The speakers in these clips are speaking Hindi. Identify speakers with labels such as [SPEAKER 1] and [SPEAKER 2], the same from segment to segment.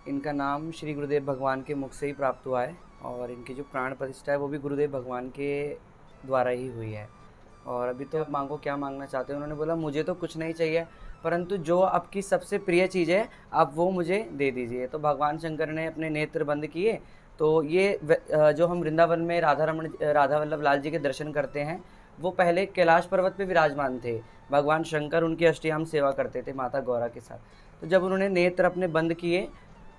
[SPEAKER 1] इनका नाम श्री गुरुदेव भगवान के मुख से ही प्राप्त हुआ है और इनकी जो प्राण प्रतिष्ठा है वो भी गुरुदेव भगवान के द्वारा ही हुई है। और अभी तो मांगो क्या मांगना चाहते हैं। उन्होंने बोला मुझे तो कुछ नहीं चाहिए, परंतु जो आपकी सबसे प्रिय चीज़ है आप वो मुझे दे दीजिए। तो भगवान शंकर ने अपने नेत्र बंद किए। तो ये जो हम वृंदावन में राधा वल्लभ लाल जी के दर्शन करते हैं, वो पहले कैलाश पर्वत पे विराजमान थे। भगवान शंकर उनकी अष्टयाम सेवा करते थे माता गौरा के साथ। तो जब उन्होंने नेत्र अपने बंद किए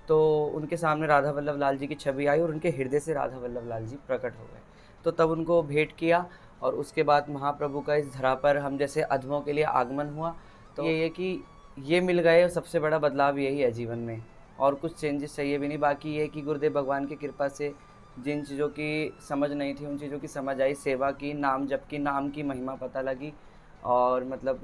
[SPEAKER 1] तो उनके सामने राधा वल्लभ लाल जी की छवि आई और उनके हृदय से राधा वल्लभ लाल जी प्रकट हो गए। तो तब उनको भेंट किया और उसके बाद महाप्रभु का इस धरा पर हम जैसे अधमों के लिए आगमन हुआ। तो ये है कि ये मिल गए, सबसे बड़ा बदलाव यही है जीवन में। और कुछ चेंजेस चाहिए भी नहीं। बाकी ये कि गुरुदेव भगवान की कृपा से जिन चीज़ों की समझ नहीं थी उन चीज़ों की समझ आई, सेवा की, नाम जप की, नाम की महिमा पता लगी। और मतलब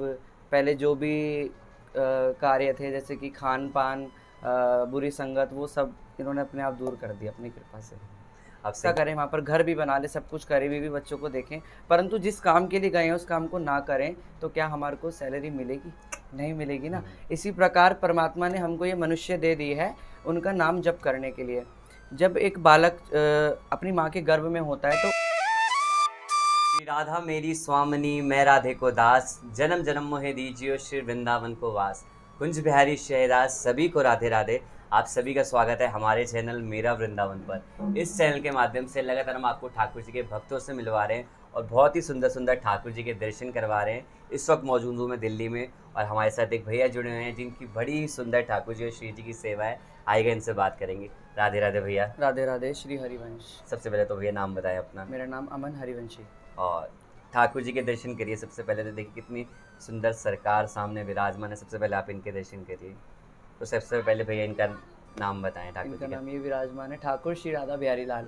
[SPEAKER 1] पहले जो भी कार्य थे जैसे कि खान पान, बुरी संगत, वो सब इन्होंने अपने आप दूर कर दिया अपनी कृपा से।
[SPEAKER 2] आप
[SPEAKER 1] क्या
[SPEAKER 2] सही
[SPEAKER 1] करें, वहाँ पर घर भी बना ले, सब कुछ करें, भी बच्चों को देखें, परंतु जिस काम के लिए गए हैं उस काम को ना करें तो क्या हमारे को सैलरी मिलेगी? नहीं मिलेगी ना। इसी प्रकार परमात्मा ने हमको ये मनुष्य दे दी है उनका नाम जप करने के लिए। जब एक बालक अपनी माँ के गर्भ में होता है तो
[SPEAKER 2] श्री राधा मेरी स्वामिनी मैं राधे को दास, जन्म जन्म मोहे दीजियो श्री वृंदावन को वास। कुंज बिहारी शहदास सभी को राधे राधे। आप सभी का स्वागत है हमारे चैनल मेरा वृंदावन पर। इस चैनल के माध्यम से लगातार हम आपको ठाकुर जी के भक्तों से मिलवा रहे हैं और बहुत ही सुंदर सुंदर ठाकुर जी के दर्शन करवा रहे हैं। इस वक्त मौजूद हूँ मैं दिल्ली में और हमारे साथ एक भैया जुड़े हुए हैं जिनकी बड़ी ही सुंदर ठाकुर जी और श्री जी की सेवा है। आइएगा इनसे बात करेंगे। राधे राधे भैया।
[SPEAKER 1] राधे राधे। श्री हरिवंश।
[SPEAKER 2] सबसे पहले तो भैया नाम बताएं अपना।
[SPEAKER 1] मेरा नाम अमन हरिवंशी।
[SPEAKER 2] और ठाकुर जी के दर्शन करिए। सबसे पहले तो देखिए कितनी सुंदर सरकार सामने विराजमान है। सबसे पहले आप इनके दर्शन करिए। तो सबसे पहले भैया इनका नाम बताएं ठाकुर
[SPEAKER 1] इनका
[SPEAKER 2] जी का।
[SPEAKER 1] नाम ये विराजमान है ठाकुर श्री राधा बिहारी लाल।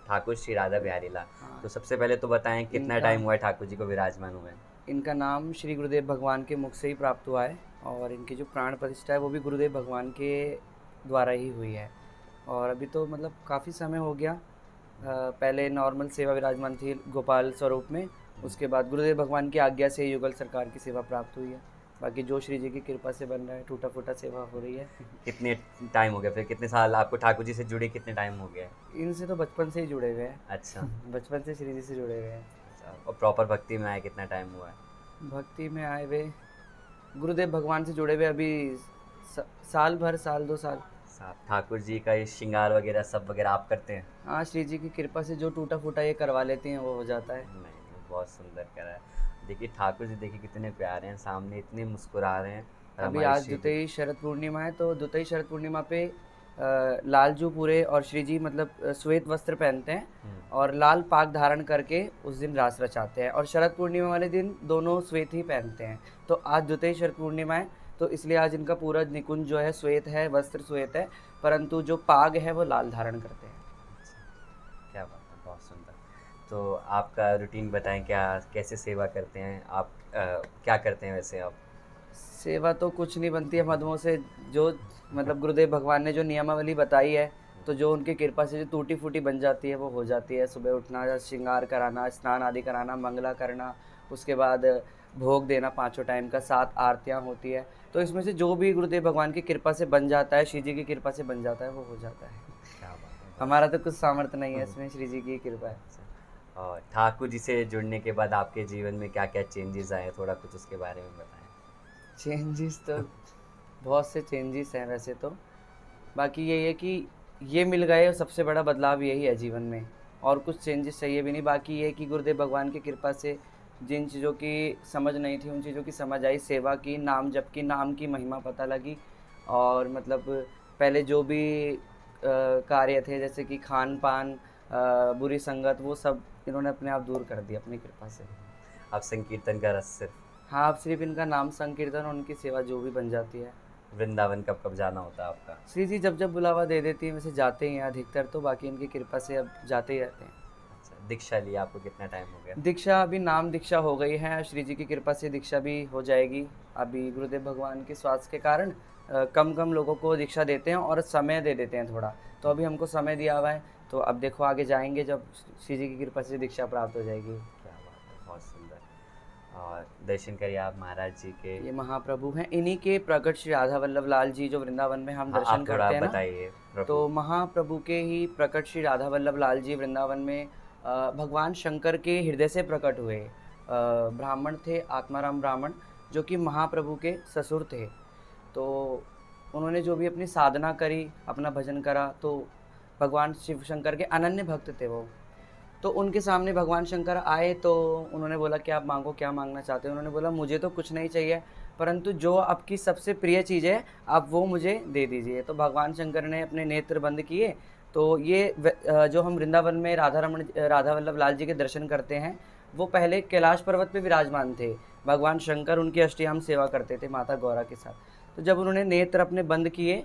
[SPEAKER 2] ठाकुर श्री राधा बिहारी लाल।
[SPEAKER 1] हाँ।
[SPEAKER 2] तो सबसे पहले तो बताएं कितना टाइम हुआ है ठाकुर जी को विराजमान हुए?
[SPEAKER 1] इनका नाम श्री गुरुदेव भगवान के मुख से ही प्राप्त हुआ है और इनकी जो प्राण प्रतिष्ठा है वो भी गुरुदेव भगवान के द्वारा ही हुई है। और अभी तो मतलब काफ़ी समय हो गया। पहले नॉर्मल सेवा विराजमान थी गोपाल स्वरूप में, उसके बाद गुरुदेव भगवान की आज्ञा से युगल सरकार की सेवा प्राप्त हुई है। बाकी जो श्री जी की कृपा से बन रहा है, टूटा फूटा सेवा हो रही है।
[SPEAKER 2] कितने टाइम हो गया फिर? कितने साल आपको ठाकुर जी से जुड़े कितने टाइम हो गया?
[SPEAKER 1] इनसे तो बचपन से ही जुड़े हुए हैं।
[SPEAKER 2] अच्छा।
[SPEAKER 1] बचपन से श्री जी से जुड़े हुए हैं।
[SPEAKER 2] अच्छा, और प्रॉपर भक्ति में आए कितना टाइम हुआ है?
[SPEAKER 1] भक्ति में आए हुए गुरुदेव भगवान से जुड़े हुए अभी साल भर, साल 2 साल।
[SPEAKER 2] ठाकुर जी का ये श्रृंगार वगैरह सब वगैरह आप करते हैं?
[SPEAKER 1] हाँ, श्री जी की कृपा से जो टूटा फूटा ये करवा लेते हैं वो हो जाता है।
[SPEAKER 2] नहीं नहीं, बहुत सुंदर करा है। देखिए ठाकुर जी देखिए कितने प्यारे हैं, सामने इतने मुस्कुरा रहे हैं। और
[SPEAKER 1] अभी
[SPEAKER 2] हमारे
[SPEAKER 1] आज
[SPEAKER 2] श्री जी
[SPEAKER 1] द्वितीय शरद पूर्णिमा है तो द्वितीय शरद पूर्णिमा पे लालजू पूरे और श्री जी मतलब श्वेत वस्त्र पहनते हैं और लाल पाग धारण करके उस दिन रास रचाते हैं। और शरद पूर्णिमा वाले दिन दोनों श्वेत ही पहनते हैं। तो आज द्वितीय शरद पूर्णिमा है तो इसलिए आज इनका पूरा निकुंज जो है श्वेत है, वस्त्र श्वेत है, परंतु जो पाग है वो लाल धारण करते हैं।
[SPEAKER 2] क्या बात है, बहुत सुंदर। तो आपका रूटीन बताएं, क्या कैसे सेवा करते हैं आप? क्या करते हैं वैसे आप?
[SPEAKER 1] सेवा तो कुछ नहीं बनती है मधुओं से। जो मतलब गुरुदेव भगवान ने जो नियमावली बताई है तो जो उनकी कृपा से जो टूटी फूटी बन जाती है वो हो जाती है। सुबह उठना, श्रृंगार कराना, स्नान आदि कराना, मंगला करना, उसके बाद भोग देना 5 टाइम का, 7 आरतियाँ होती है। तो इसमें से जो भी गुरुदेव भगवान की कृपा से बन जाता है, श्री जी की कृपा से बन जाता है, वो हो जाता है।
[SPEAKER 2] क्या बात है,
[SPEAKER 1] हमारा तो कुछ सामर्थ्य नहीं है इसमें, श्री जी की कृपा है।
[SPEAKER 2] अच्छा। और ठाकुर जी से जुड़ने के बाद आपके जीवन में क्या क्या चेंजेस आए, थोड़ा कुछ उसके बारे में बताएं।
[SPEAKER 1] चेंजेस तो बहुत से चेंजेस हैं वैसे तो। बाकी यही है कि ये मिल गए, सबसे बड़ा बदलाव यही है जीवन में। और कुछ चेंजेस चाहिए भी नहीं। बाकी ये कि गुरुदेव भगवान की कृपा से जिन चीज़ों की समझ नहीं थी उन चीज़ों की समझ आई, सेवा की, नाम जप की, नाम की महिमा पता लगी। और मतलब पहले जो भी कार्य थे जैसे कि खान पान, बुरी संगत, वो सब इन्होंने अपने आप दूर कर दिया अपनी कृपा से।
[SPEAKER 2] आप संकीर्तन का रस सिर्फ
[SPEAKER 1] हाँ, अब सिर्फ इनका नाम संकीर्तन और उनकी सेवा जो भी बन जाती है।
[SPEAKER 2] वृंदावन कब कब जाना होता है आपका?
[SPEAKER 1] श्री जी जब जब बुलावा दे देती है वैसे जाते ही हैं अधिकतर तो। बाकी इनकी कृपा से अब जाते ही रहते हैं।
[SPEAKER 2] अच्छा, दीक्षा लिया आपको कितना टाइम हो गया?
[SPEAKER 1] दीक्षा अभी नाम दीक्षा हो गई है, श्री जी की कृपा से दीक्षा भी हो जाएगी। अभी गुरुदेव भगवान के स्वास्थ्य के कारण कम कम लोगों को दीक्षा देते हैं और समय दे देते हैं थोड़ा। तो अभी हमको समय दिया हुआ है तो अब देखो आगे जाएंगे जब श्री जी की कृपा से दीक्षा प्राप्त हो जाएगी।
[SPEAKER 2] क्या बात है, बहुत सुंदर। और दर्शन करिए आप महाराज जी के।
[SPEAKER 1] ये महाप्रभु हैं, इन्हीं के प्रकट श्री राधा वल्लभ लाल जी जो वृंदावन में हम
[SPEAKER 2] हाँ,
[SPEAKER 1] दर्शन
[SPEAKER 2] आप थोड़ा
[SPEAKER 1] करते हैं ना,
[SPEAKER 2] बताइए
[SPEAKER 1] तो
[SPEAKER 2] प्रभु।
[SPEAKER 1] महाप्रभु के ही प्रकट श्री राधा वल्लभ लाल जी वृंदावन में भगवान शंकर के हृदय से प्रकट हुए। ब्राह्मण थे, आत्माराम ब्राह्मण, जो कि महाप्रभु के ससुर थे। तो उन्होंने जो भी अपनी साधना करी, अपना भजन करा, तो भगवान शिव शंकर के अनन्य भक्त थे वो। तो उनके सामने भगवान शंकर आए, तो उन्होंने बोला कि आप मांगो, क्या मांगना चाहते हो। उन्होंने बोला मुझे तो कुछ नहीं चाहिए, परंतु जो आपकी सबसे प्रिय चीज़ है आप वो मुझे दे दीजिए। तो भगवान शंकर ने अपने नेत्र बंद किए, तो ये जो हम वृंदावन में राधा वल्लभ लाल जी के दर्शन करते हैं, वो पहले कैलाश पर्वत पे विराजमान थे। भगवान शंकर उनकी अष्टयाम सेवा करते थे माता गौरा के साथ। तो जब उन्होंने नेत्र अपने बंद किए,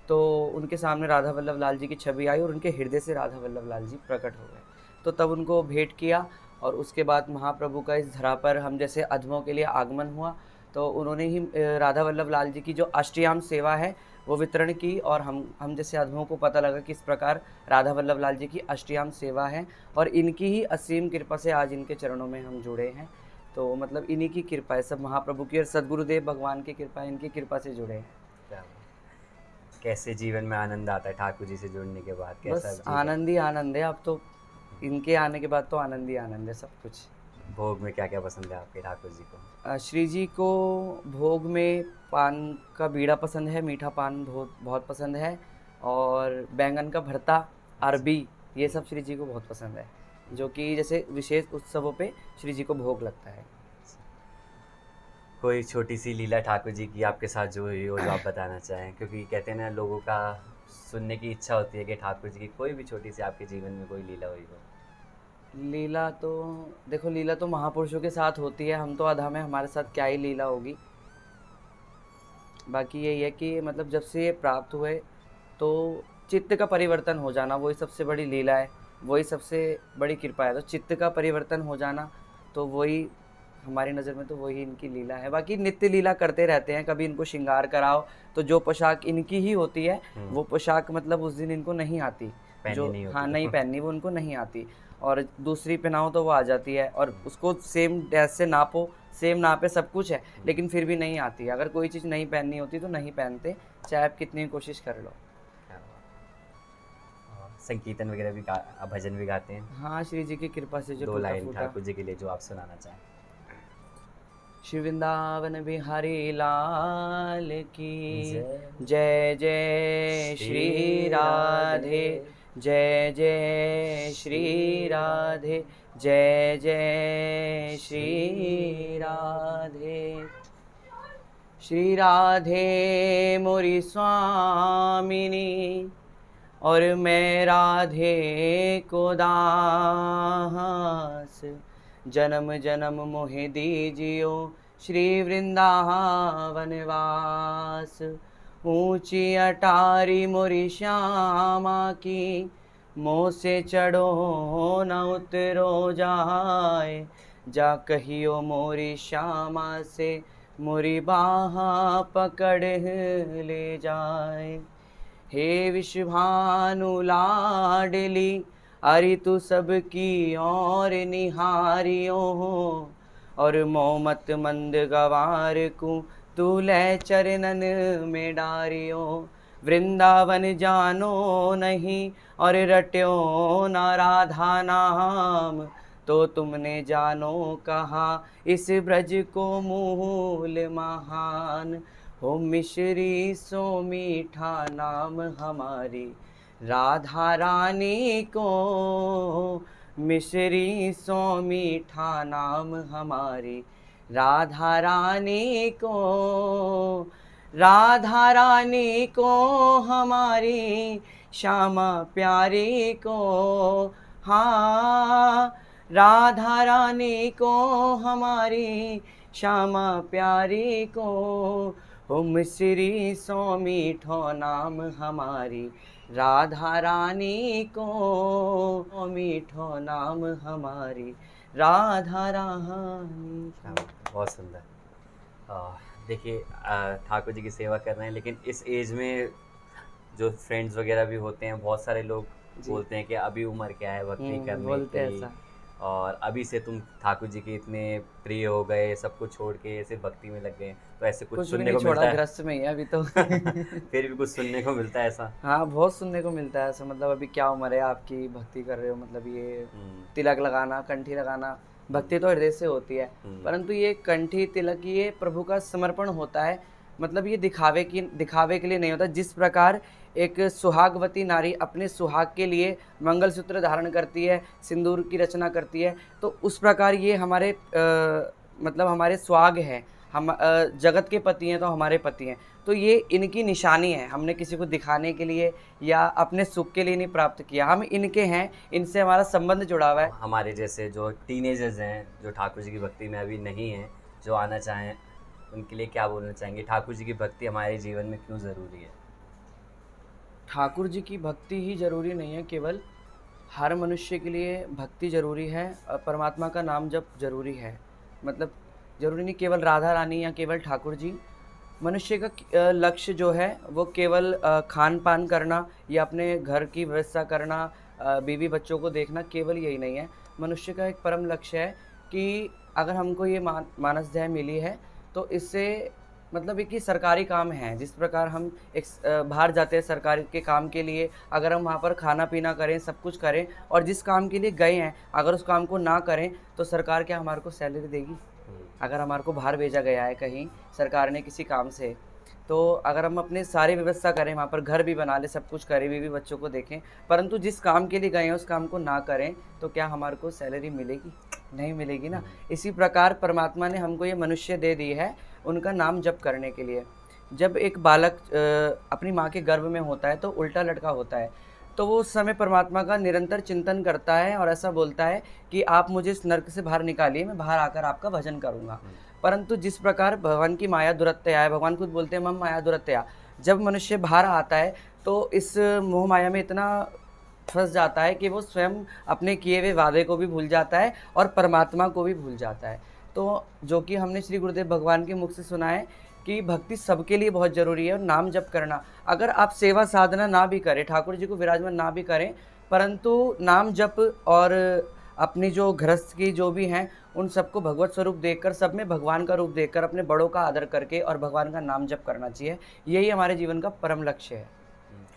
[SPEAKER 1] तो उनके सामने राधा वल्लभ लाल जी की छवि आई और उनके हृदय से राधा वल्लभ लाल जी प्रकट हो गए। तो तब उनको भेंट किया, और उसके बाद महाप्रभु का इस धरा पर हम जैसे अधमों के लिए आगमन हुआ, तो उन्होंने ही राधा वल्लभ लाल जी की जो अष्टयाम सेवा है वो वितरण की, और हम जैसे अधमों को पता लगा किस प्रकार राधा वल्लभ लाल जी की अष्टयाम सेवा है, और इनकी ही असीम कृपा से आज इनके चरणों में हम जुड़े हैं। तो मतलब इन्हीं की कृपा है, सब महाप्रभु की और सद्गुरुदेव भगवान की कृपा है, इनकी कृपा से जुड़े हैं।
[SPEAKER 2] क्या बात। कैसे जीवन में आनंद आता है ठाकुर जी से जुड़ने के बाद? कैसा
[SPEAKER 1] बस
[SPEAKER 2] जीवन?
[SPEAKER 1] आनंद ही आनंद है, अब तो इनके आने के बाद तो आनंद ही आनंद है सब कुछ।
[SPEAKER 2] भोग में क्या क्या पसंद है आपके ठाकुर जी को?
[SPEAKER 1] श्री जी को भोग में पान का बीड़ा पसंद है, मीठा पान बहुत पसंद है, और बैंगन का भरता, अरबी, ये सब श्री जी को बहुत पसंद है, जो कि जैसे विशेष उत्सवों पे श्री जी को भोग लगता है।
[SPEAKER 2] कोई छोटी सी लीला ठाकुर जी की आपके साथ जो हुई हो, जो आप बताना चाहें? क्योंकि कहते हैं ना, लोगों का सुनने की इच्छा होती है कि ठाकुर जी की कोई भी छोटी सी आपके जीवन में कोई लीला हुई हो।
[SPEAKER 1] लीला तो देखो, लीला तो महापुरुषों के साथ होती है, हम तो अधम है, हमारे साथ क्या ही लीला होगी। बाकी यही है कि मतलब जब से ये प्राप्त हुए, तो चित्त का परिवर्तन हो जाना वही सबसे बड़ी लीला है, वही सबसे बड़ी कृपा है। तो चित्त का परिवर्तन हो जाना, तो वही हमारी नज़र में तो वही इनकी लीला है। बाकी नित्य लीला करते रहते हैं, कभी इनको श्रृंगार कराओ तो जो पोशाक इनकी ही होती है, वो पोशाक मतलब उस दिन इनको नहीं आती, जो
[SPEAKER 2] नहीं होती।
[SPEAKER 1] हाँ नहीं पहननी, वो उनको नहीं आती, और दूसरी पहनाओ तो वो आ जाती है, और उसको सेम ड्रेस से नापो, सेम नापे, सब कुछ है, लेकिन फिर भी नहीं आती। अगर कोई चीज़ नहीं पहननी होती तो नहीं पहनते, चाहे आप कितनी कोशिश कर लो।
[SPEAKER 2] क्या बात। और संकीर्तन वगैरह भी भजन भी गाते हैं?
[SPEAKER 1] हाँ, श्री जी की कृपा से जो
[SPEAKER 2] दो
[SPEAKER 1] टूटा
[SPEAKER 2] लाइन
[SPEAKER 1] फूटा।
[SPEAKER 2] ठाकुर जी के लिए जो आप सुनाना चाहें।
[SPEAKER 1] श्री वृंदावन बिहारी लाल की जय, जय श्री राधे, जय जय श्री राधे, जय जय श्री राधे। श्री राधे मोरी स्वामिनी, और मैं राधे को दास, जन्म जन्म मोहि दीजियो श्री वृंदावन वास। ऊंची अटारी मोरी श्यामा की, मोह से चढ़ो न उतरो जाए, जा कहियो मोरी श्यामा से मोरी बाहा पकड़ ले जाए। हे विश्वभानु लाडली, अरि तू सबकी और निहारियो हो, और मोमत मंद गवार को तू ले चरणन में डारियो। वृंदावन जानो नहीं और रट्यो ना राधा नाम, तो तुमने जानो कहा इस ब्रज को मूल महान। हो मिश्री सो मीठा नाम हमारी राधा रानी को, मिश्री सो मीठा नाम हमारी राधा रानी को, राधा रानी को हमारी श्यामा प्यारी को। हाँ, राधा रानी को हमारी श्यामा प्यारी को, हो मिश्री सो मीठो नाम हमारी राधा रानी को, मीठो नाम हमारी राधा रानी।
[SPEAKER 2] बहुत सुंदर। देखिए, ठाकुर जी की सेवा कर रहे हैं, लेकिन इस एज में जो फ्रेंड्स वगैरह भी होते हैं, बहुत सारे लोग बोलते हैं कि अभी उम्र क्या है भक्ति करने
[SPEAKER 1] बोलते
[SPEAKER 2] की,
[SPEAKER 1] ऐसा।
[SPEAKER 2] और अभी से तुम ठाकुर जी के इतने प्रिय हो गए, सब कुछ छोड़ के ऐसे भक्ति में लग गए, तो ऐसे कुछ
[SPEAKER 1] कुछ भी
[SPEAKER 2] सुनने
[SPEAKER 1] नहीं
[SPEAKER 2] को
[SPEAKER 1] छोड़ा,
[SPEAKER 2] मिलता है?
[SPEAKER 1] गृहस्थ में ही है अभी तो।
[SPEAKER 2] फिर भी कुछ सुनने को मिलता है ऐसा?
[SPEAKER 1] हाँ, बहुत सुनने को मिलता है ऐसा। मतलब अभी क्या उम्र है आपकी, भक्ति कर रहे हो, मतलब ये
[SPEAKER 2] हम्म,
[SPEAKER 1] तिलक लगाना, कंठी लगाना, भक्ति तो हृदय से होती है,
[SPEAKER 2] हम्म,
[SPEAKER 1] परंतु ये कंठी तिलक ये प्रभु का समर्पण होता है। मतलब ये दिखावे के लिए नहीं होता। जिस प्रकार एक सुहागवती नारी अपने सुहाग के लिए मंगलसूत्र धारण करती है, सिंदूर की रचना करती है, तो उस प्रकार ये हमारे मतलब हमारे सुहाग हैं। हम जगत के पति हैं तो हमारे पति हैं, तो ये इनकी निशानी है। हमने किसी को दिखाने के लिए या अपने सुख के लिए नहीं प्राप्त किया, हम इनके हैं, इनसे हमारा संबंध जुड़ा हुआ है।
[SPEAKER 2] हमारे जैसे जो टीनेजर्स हैं, जो ठाकुर जी की भक्ति में अभी नहीं हैं, जो आना चाहें, उनके लिए क्या बोलना चाहेंगे? ठाकुर जी की भक्ति हमारे जीवन में क्यों ज़रूरी है?
[SPEAKER 1] ठाकुर जी की भक्ति ही जरूरी नहीं है केवल, हर मनुष्य के लिए भक्ति जरूरी है, परमात्मा का नाम जप जरूरी है। मतलब जरूरी नहीं केवल राधा रानी या केवल ठाकुर जी। मनुष्य का लक्ष्य जो है वो केवल खान पान करना या अपने घर की व्यवस्था करना, बीवी बच्चों को देखना, केवल यही नहीं है। मनुष्य का एक परम लक्ष्य है कि अगर हमको ये मानस ध्याय मिली है तो इससे मतलब एक ही सरकारी काम है। जिस प्रकार हम एक बाहर जाते हैं सरकारी के काम के लिए, अगर हम वहाँ पर खाना पीना करें, सब कुछ करें, और जिस काम के लिए गए हैं अगर उस काम को ना करें तो सरकार क्या हमारे को सैलरी देगी? अगर हमारे को बाहर भेजा गया है कहीं सरकार ने किसी काम से, तो अगर हम अपने सारी व्यवस्था करें, वहाँ पर घर भी बना लें, सब कुछ करें, बीवी बच्चों को देखें, परंतु जिस काम के लिए गए हैं उस काम को ना करें, तो क्या हमारे को सैलरी मिलेगी? नहीं मिलेगी ना। इसी प्रकार परमात्मा ने हमको ये मनुष्य दे दी है उनका नाम जप करने के लिए। जब एक बालक अपनी माँ के गर्भ में होता है तो उल्टा लटका होता है, तो वो उस समय परमात्मा का निरंतर चिंतन करता है और ऐसा बोलता है कि आप मुझे इस नर्क से बाहर निकालिए, मैं बाहर आकर आपका भजन करूँगा। परंतु जिस प्रकार भगवान की माया दुरत्या है, भगवान खुद बोलते हैं मम माया दुरत्या, जब मनुष्य बाहर आता है तो इस मोह माया में इतना फंस जाता है कि वो स्वयं अपने किए हुए वादे को भी भूल जाता है और परमात्मा को भी भूल जाता है। तो जो कि हमने श्री गुरुदेव भगवान के मुख से सुना है कि भक्ति सबके लिए बहुत ज़रूरी है, और नाम जप करना। अगर आप सेवा साधना ना भी करें, ठाकुर जी को विराजमान ना भी करें, परंतु नाम जप और अपनी जो गृहस्थ की जो भी हैं उन सबको भगवत स्वरूप देखकर, सब में भगवान का रूप देखकर, अपने बड़ों का आदर करके और भगवान का नाम जप करना चाहिए। यही हमारे जीवन का परम लक्ष्य है।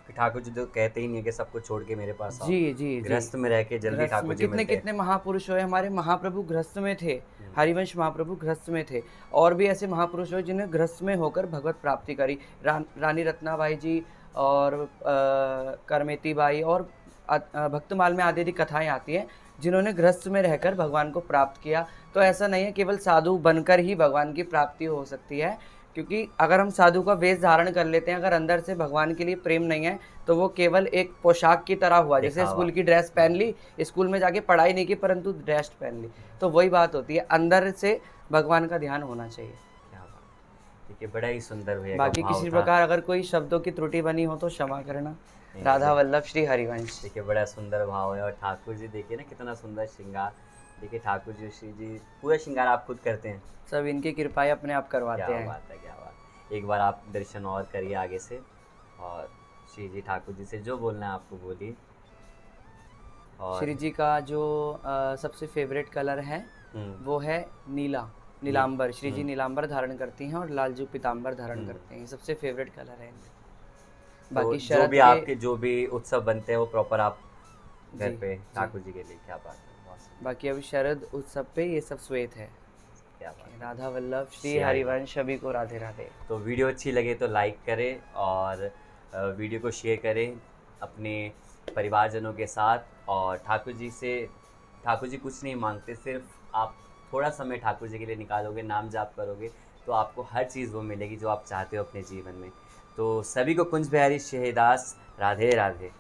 [SPEAKER 2] कि ठाकुर जी तो कहते ही नहीं है कि सब कुछ छोड़ के मेरे पास आओ।
[SPEAKER 1] जी जी जी।
[SPEAKER 2] गृहस्थ में रह के जल्दी
[SPEAKER 1] गृहस्थ
[SPEAKER 2] ठाकुर
[SPEAKER 1] में
[SPEAKER 2] जी
[SPEAKER 1] कितने
[SPEAKER 2] मिलते हैं।
[SPEAKER 1] कितने महापुरुष हुए, हमारे महाप्रभु गृहस्थ में थे, हरिवंश महाप्रभु गृहस्थ में थे, और भी ऐसे महापुरुष हुए जिन्हें गृहस्थ में होकर भगवत प्राप्ति करी। रानी रत्नाबाई जी और करमेती बाई और भक्तमाल में आदि आदि कथाएं आती हैं जिन्होंने गृहस्थ में रहकर भगवान को प्राप्त किया। तो ऐसा नहीं है केवल साधु बनकर ही भगवान की प्राप्ति हो सकती है, क्योंकि अगर हम साधु का वेश धारण कर लेते हैं, अगर अंदर से भगवान के लिए प्रेम नहीं है तो वो केवल एक पोशाक की तरह हुआ। जैसे
[SPEAKER 2] दिखावा।
[SPEAKER 1] स्कूल की ड्रेस पहन ली, स्कूल में जाके पढ़ाई नहीं की परंतु ड्रेस पहन ली, तो वही बात होती है, अंदर से भगवान का ध्यान होना चाहिए।
[SPEAKER 2] क्या बात। देखिए बड़ा ही सुंदर भैया का
[SPEAKER 1] बाकी
[SPEAKER 2] भाव
[SPEAKER 1] किसी
[SPEAKER 2] था।
[SPEAKER 1] प्रकार अगर कोई शब्दों की त्रुटि बनी हो तो क्षमा करना।
[SPEAKER 2] नहीं,
[SPEAKER 1] राधा
[SPEAKER 2] नहीं।
[SPEAKER 1] वल्लभ श्री हरिवंश।
[SPEAKER 2] देखिए बड़ा सुंदर भाव है, और ठाकुर जी देखिए ना कितना सुंदर श्रृंगार। देखिए ठाकुर जी श्री जी पूरा श्रृंगार आप खुद करते हैं।
[SPEAKER 1] सब इनकी कृपाएं अपने आप करवाते
[SPEAKER 2] क्या
[SPEAKER 1] हैं।
[SPEAKER 2] बात है, क्या बात। एक बार आप दर्शन और करिए आगे से, और श्री जी ठाकुर जी से जो बोलना है आपको बोलिए। और
[SPEAKER 1] श्री जी का जो सबसे फेवरेट कलर है वो है नीला, नीलांबर। श्री जी नीलांबर धारण करती हैं और लालजू पीतांबर धारण करते हैं, सबसे फेवरेट कलर है इनका।
[SPEAKER 2] तो
[SPEAKER 1] बाकी
[SPEAKER 2] जो
[SPEAKER 1] शरद
[SPEAKER 2] भी
[SPEAKER 1] के
[SPEAKER 2] आपके जो भी उत्सव बनते हैं वो प्रॉपर आप घर
[SPEAKER 1] जी,
[SPEAKER 2] पे
[SPEAKER 1] जी।
[SPEAKER 2] ठाकुर जी के लिए। क्या बात है, बहुत सुंदर।
[SPEAKER 1] बाकी अभी शरद उत्सव पे ये सब श्वेत है।
[SPEAKER 2] क्या बात है।
[SPEAKER 1] राधा वल्लभ श्री
[SPEAKER 2] श्री
[SPEAKER 1] हरिवंश, सभी को राधे राधे।
[SPEAKER 2] तो वीडियो अच्छी लगे तो लाइक करें, और वीडियो को शेयर करें अपने परिवारजनों के साथ। और ठाकुर जी कुछ नहीं मांगते, सिर्फ आप थोड़ा समय ठाकुर जी के लिए निकालोगे, नाम जाप करोगे, तो आपको हर चीज़ वो मिलेगी जो आप चाहते हो अपने जीवन में। तो सभी को कुंज बिहारी शहदास राधे राधे।